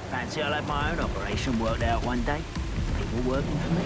Fancy I'll have my own operation worked out one day. People working for me.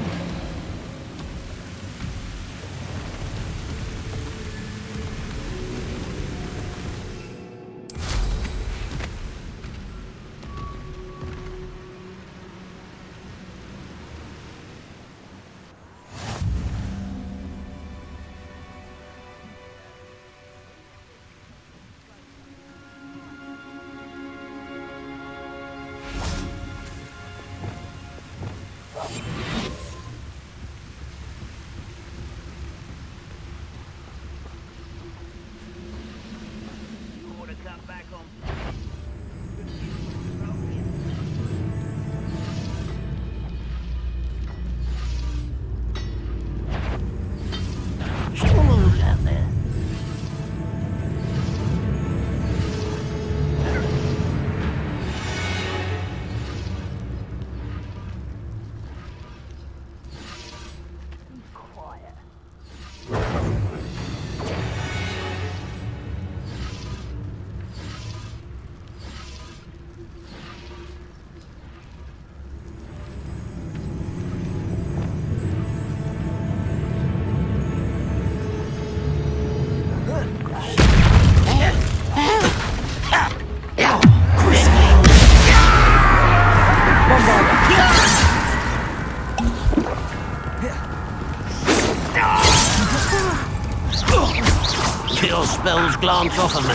Your spells glance off of me.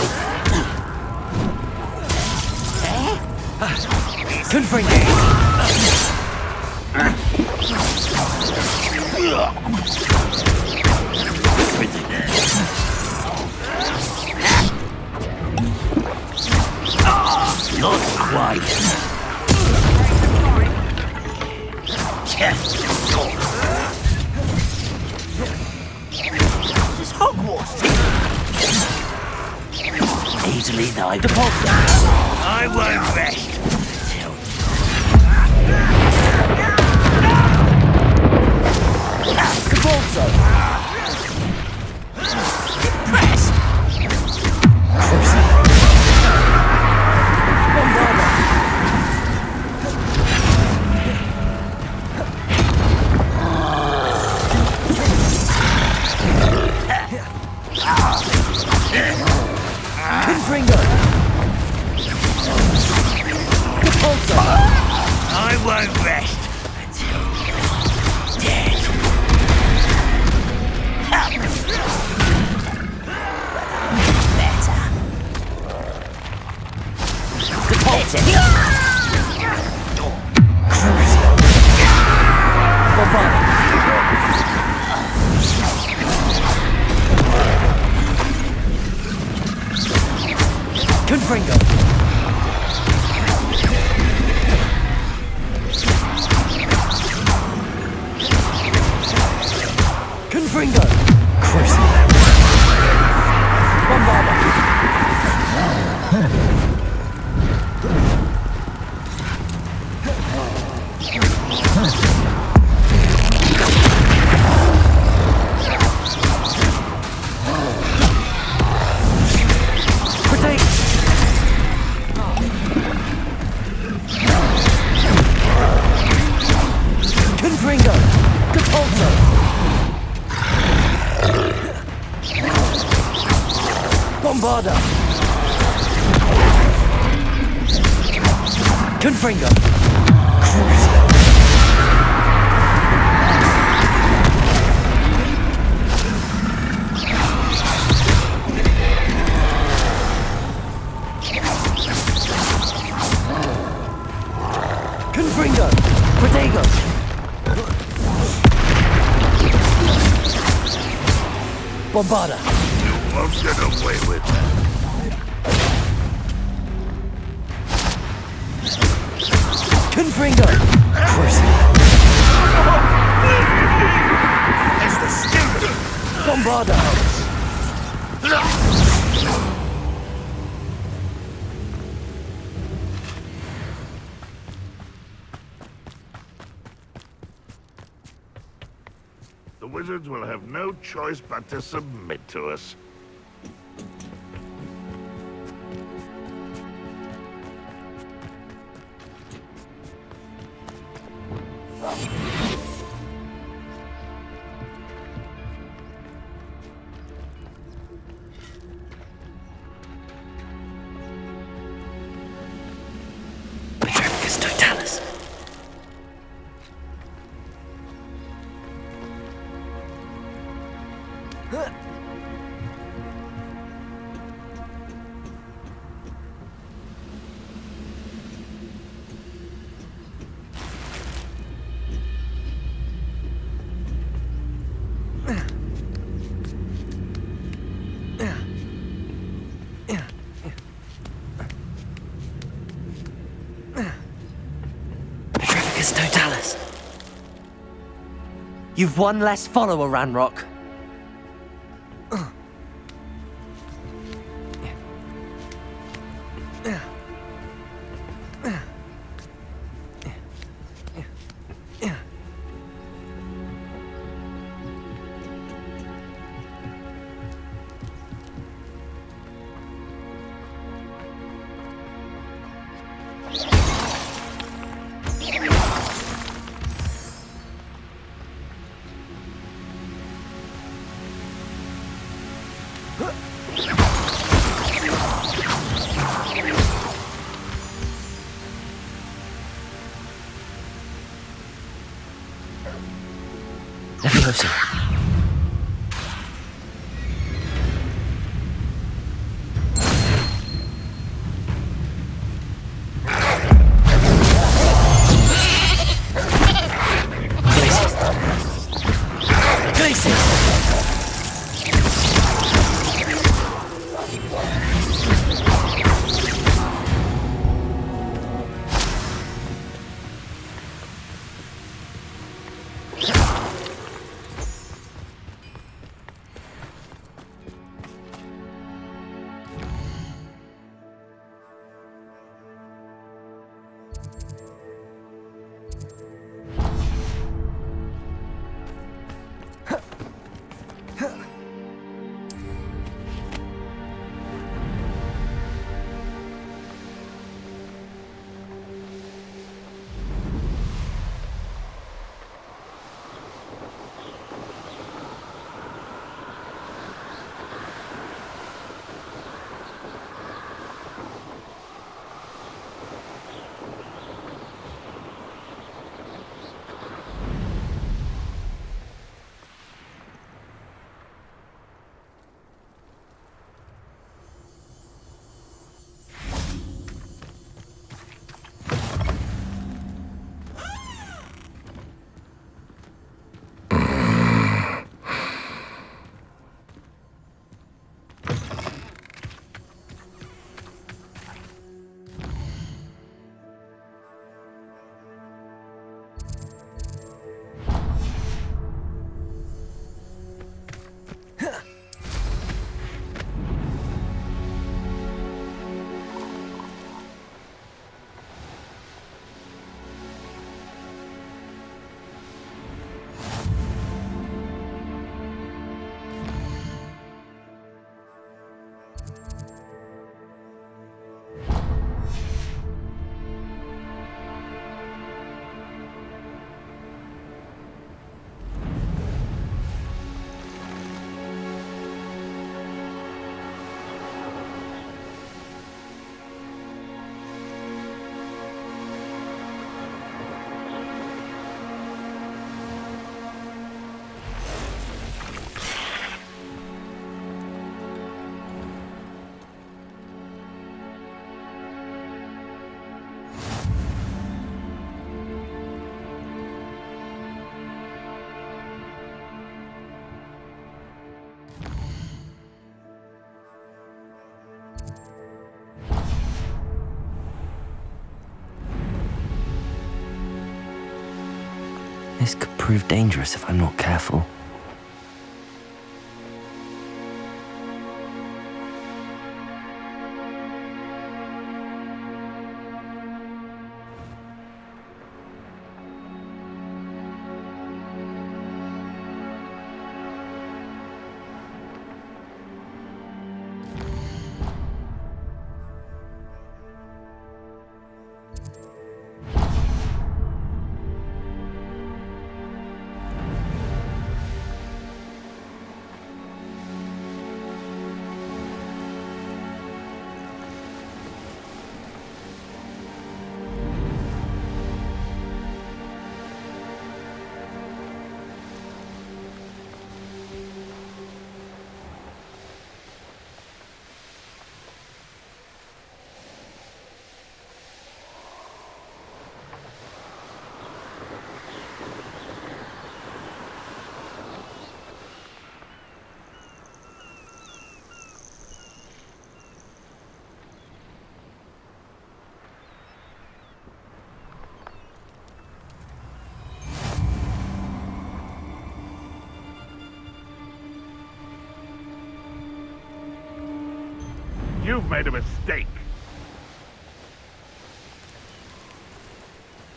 Good for you. Not quite. This is Hogwarts. Easily though. The pulse. I won't rest. Capulso. Pressed. Bombarda. Confringo. Capulso. I won't rest until you're dead. Capulso. Bombarda. Confringo. Confringo. Cruising. Bombarda. Protect. Confringo. Capulso. Bombarda. Confringo. Cruising. Confringo! Protego! Bombarda! You won't get away with that. Confringo! Cruising! It's the stupid! Bombarda! The wizards will have no choice but to submit to us. Petrificus totalis! Petrificus totalis! You've one less follower, Ranrock. Leviosa. This could prove dangerous if I'm not careful. You've made a mistake.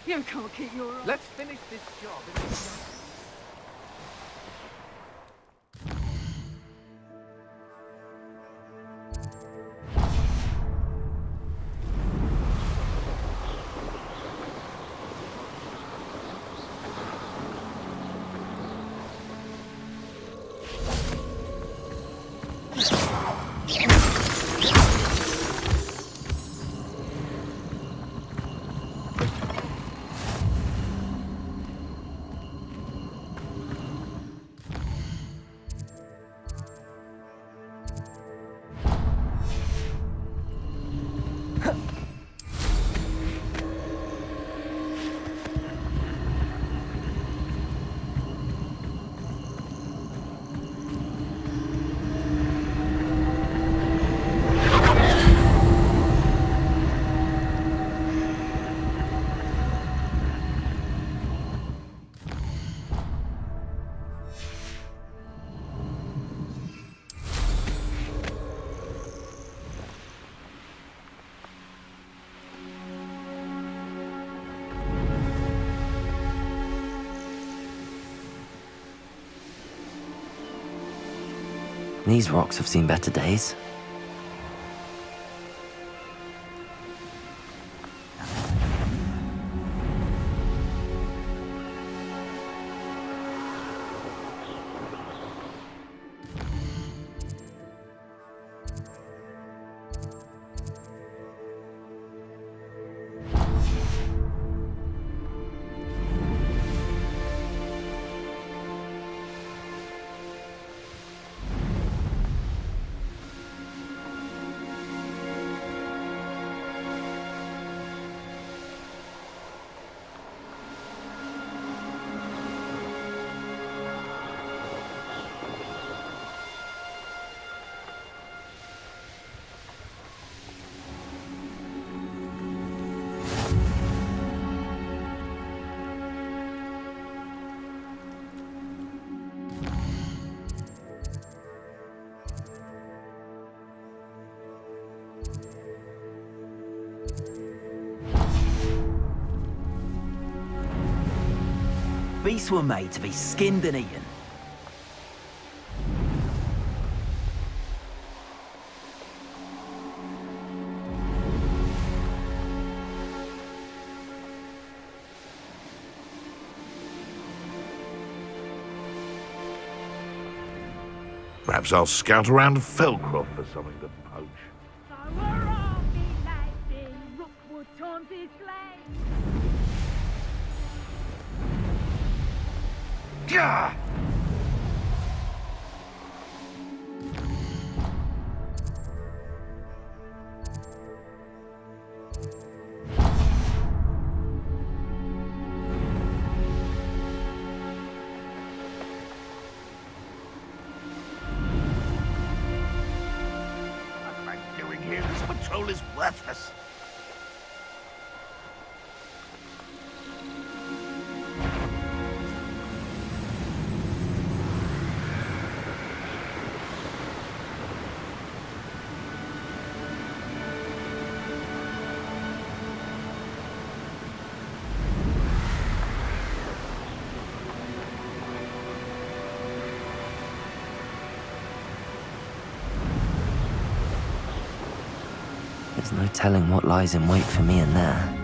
You can't keep your eyes. Let's finish this job. These rocks have seen better days. Beasts were made to be skinned and eaten. Perhaps I'll scout around Felcroft for something to poach. So we're all be lads in Rookwood Taunty's Glade. Gah! What am I doing here? This patrol is worthless. There's no telling what lies in wait for me in there.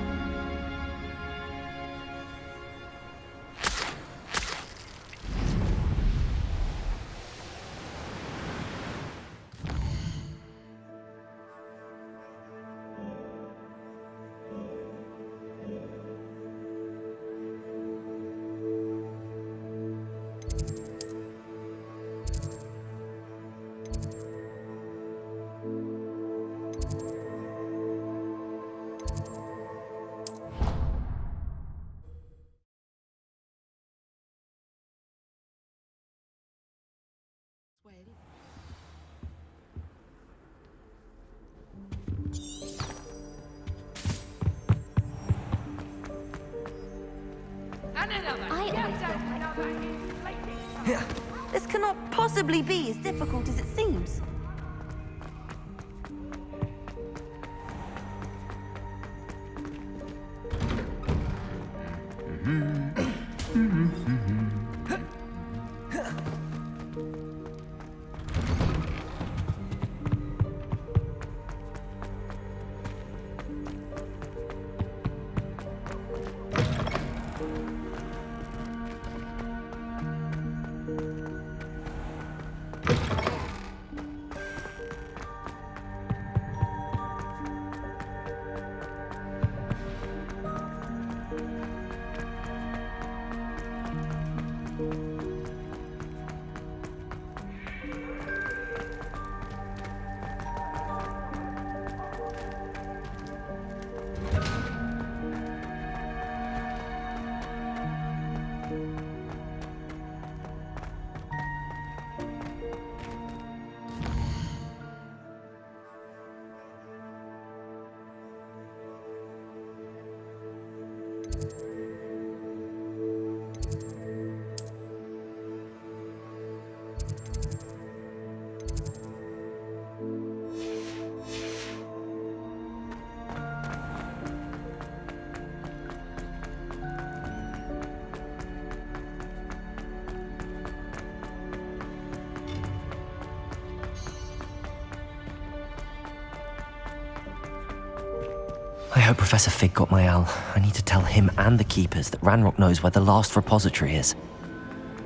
This cannot possibly be as difficult as it seems. I hope Professor Fig got my owl. I need to tell him and the Keepers that Ranrock knows where the last repository is.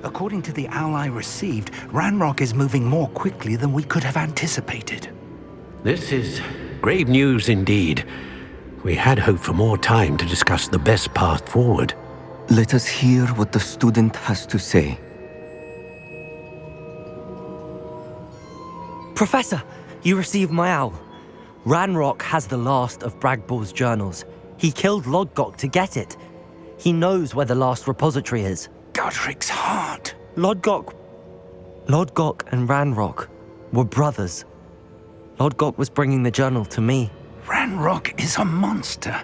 According to the owl I received, Ranrock is moving more quickly than we could have anticipated. This is grave news indeed. We had hoped for more time to discuss the best path forward. Let us hear what the student has to say. Professor, you received my owl. Ranrock has the last of Bragbor's journals. He killed Lodgok to get it. He knows where the last repository is. Godric's heart. Lodgok and Ranrock were brothers. Lodgok was bringing the journal to me. Ranrock is a monster.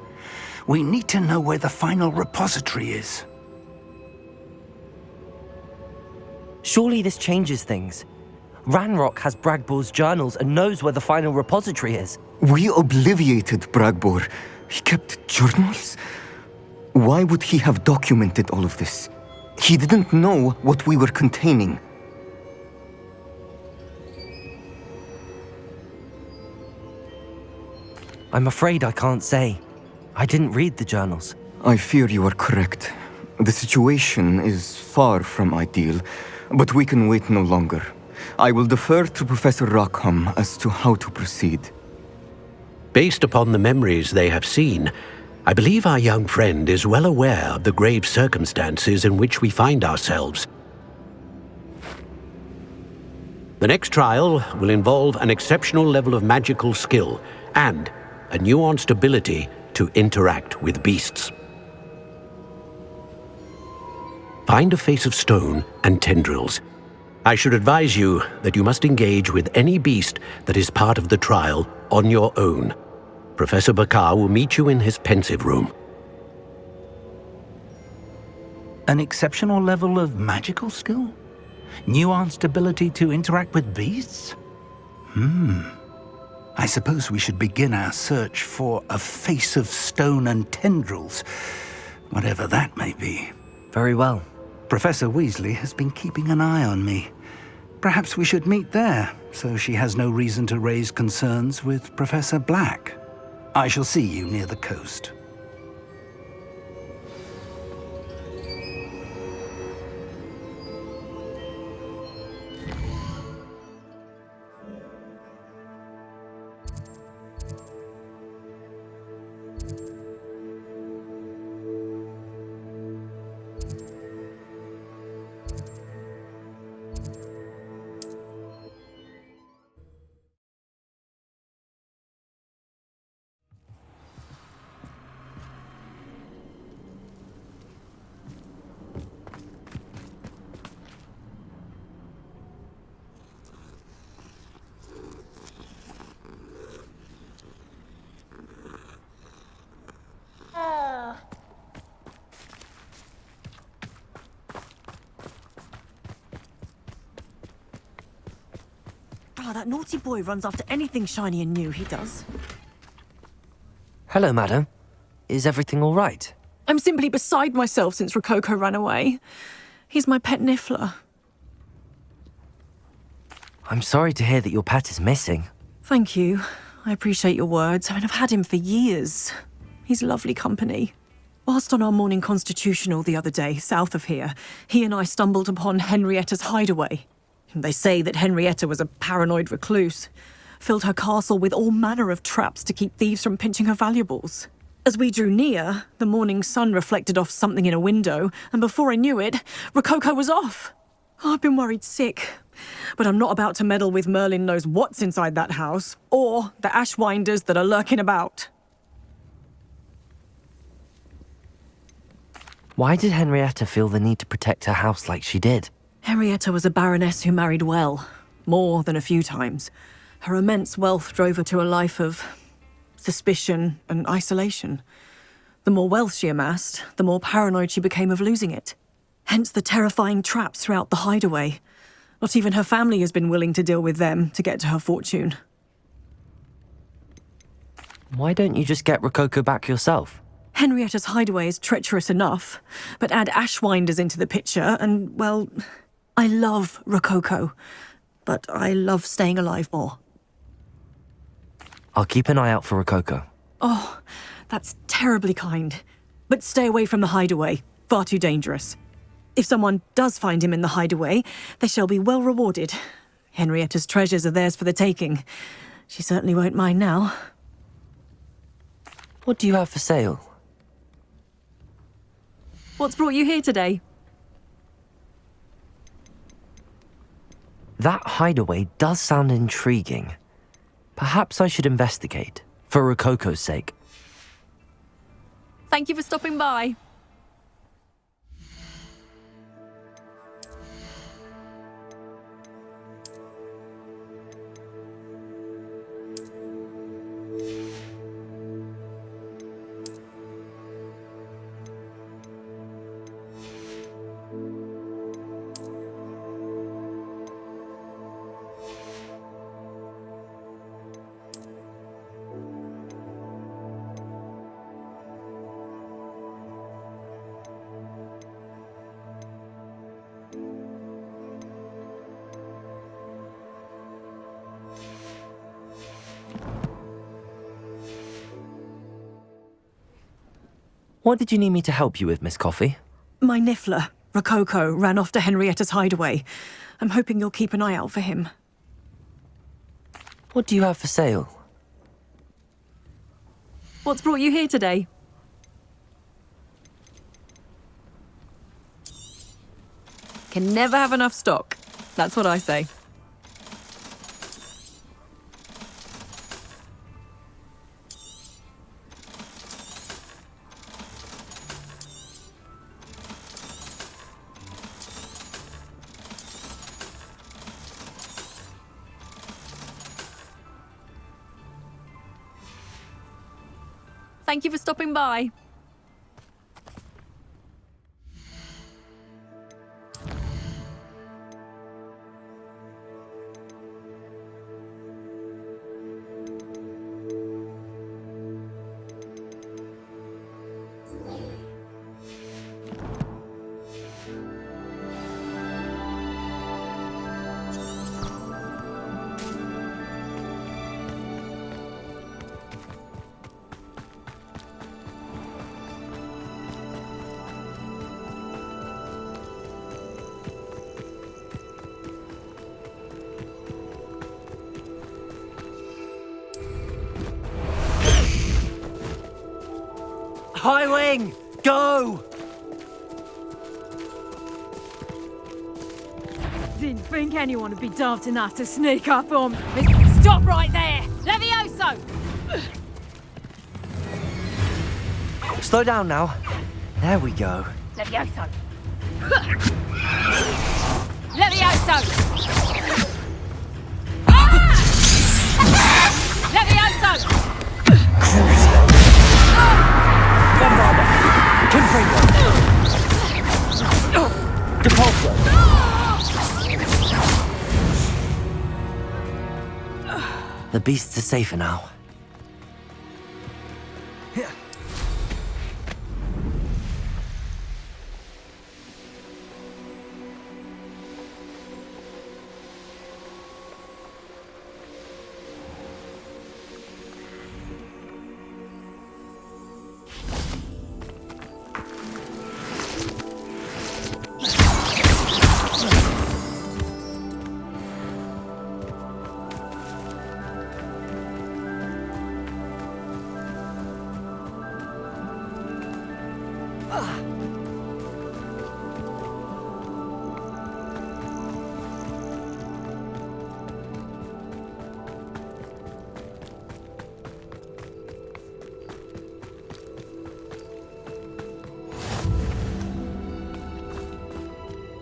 We need to know where the final repository is. Surely this changes things. Ranrock has Bragbor's journals and knows where the final repository is. We obliviated Bragbor. He kept journals? Why would he have documented all of this? He didn't know what we were containing. I'm afraid I can't say. I didn't read the journals. I fear you are correct. The situation is far from ideal, but we can wait no longer. I will defer to Professor Rockham as to how to proceed. Based upon the memories they have seen, I believe our young friend is well aware of the grave circumstances in which we find ourselves. The next trial will involve an exceptional level of magical skill and a nuanced ability to interact with beasts. Find a face of stone and tendrils. I should advise you that you must engage with any beast that is part of the trial on your own. Professor Bakar will meet you in his pensive room. An exceptional level of magical skill? Nuanced ability to interact with beasts? I suppose we should begin our search for a face of stone and tendrils, whatever that may be. Very well. Professor Weasley has been keeping an eye on me. Perhaps we should meet there, so she has no reason to raise concerns with Professor Black. I shall see you near the coast. Oh, that naughty boy runs after anything shiny and new, he does. Hello, madam. Is everything all right? I'm simply beside myself since Rococo ran away. He's my pet Niffler. I'm sorry to hear that your pet is missing. Thank you. I appreciate your words. I mean, I've had him for years. He's lovely company. Whilst on our morning constitutional the other day, south of here, he and I stumbled upon Henrietta's hideaway. They say that Henrietta was a paranoid recluse, filled her castle with all manner of traps to keep thieves from pinching her valuables. As we drew near, the morning sun reflected off something in a window, and before I knew it, Rococo was off. Oh, I've been worried sick, but I'm not about to meddle with Merlin knows what's inside that house, or the ashwinders that are lurking about. Why did Henrietta feel the need to protect her house like she did? Henrietta was a baroness who married well, more than a few times. Her immense wealth drove her to a life of suspicion and isolation. The more wealth she amassed, the more paranoid she became of losing it. Hence the terrifying traps throughout the hideaway. Not even her family has been willing to deal with them to get to her fortune. Why don't you just get Rococo back yourself? Henrietta's hideaway is treacherous enough, but add ashwinders into the picture and, well, I love Rococo, but I love staying alive more. I'll keep an eye out for Rococo. Oh, that's terribly kind. But stay away from the hideaway. Far too dangerous. If someone does find him in the hideaway, they shall be well rewarded. Henrietta's treasures are theirs for the taking. She certainly won't mind now. What do you have for sale? What's brought you here today? That hideaway does sound intriguing. Perhaps I should investigate, for Rococo's sake. Thank you for stopping by. What did you need me to help you with, Miss Coffee? My Niffler, Rococo, ran off to Henrietta's hideaway. I'm hoping you'll keep an eye out for him. What do you have for sale? What's brought you here today? Can never have enough stock. That's what I say. Thank you for stopping by. High Wing, go! Didn't think anyone would be daft enough to sneak up on me. Stop right there! Levioso! Slow down now. There we go. Levioso! Levioso! Levioso! Confringo! Depulso! The beasts are safer now.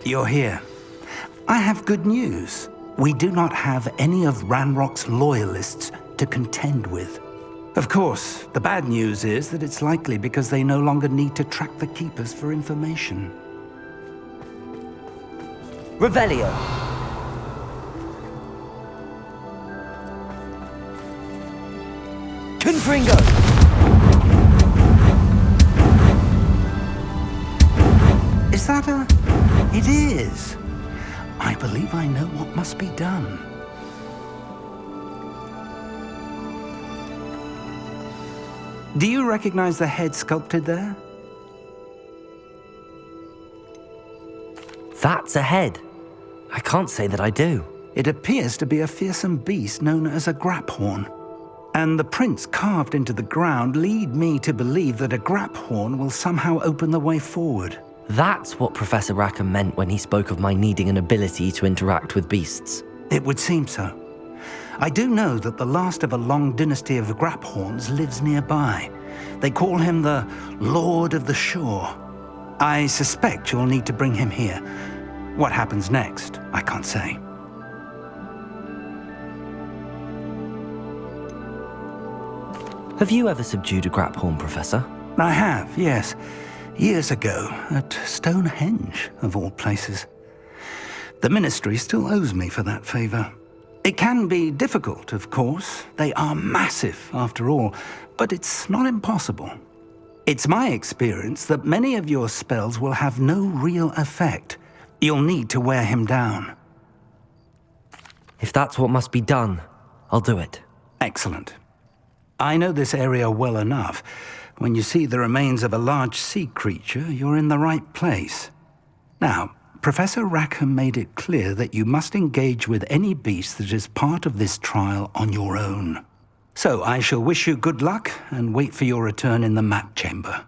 You're here. I have good news. We do not have any of Ranrock's loyalists to contend with. Of course, the bad news is that it's likely because they no longer need to track the Keepers for information. Revelio. Confringo. Is that a... It is. I believe I know what must be done. Do you recognize the head sculpted there? That's a head. I can't say that I do. It appears to be a fearsome beast known as a graphorn. And the prints carved into the ground lead me to believe that a graphorn will somehow open the way forward. That's what Professor Rackham meant when he spoke of my needing an ability to interact with beasts. It would seem so. I do know that the last of a long dynasty of graphorns lives nearby. They call him the Lord of the Shore. I suspect you'll need to bring him here. What happens next, I can't say. Have you ever subdued a graphorn, Professor? I have, yes. Years ago, at Stonehenge, of all places. The Ministry still owes me for that favor. It can be difficult, of course. They are massive, after all, but it's not impossible. It's my experience that many of your spells will have no real effect. You'll need to wear him down. If that's what must be done, I'll do it. Excellent. I know this area well enough. When you see the remains of a large sea creature, you're in the right place. Now, Professor Rackham made it clear that you must engage with any beast that is part of this trial on your own. So I shall wish you good luck and wait for your return in the map chamber.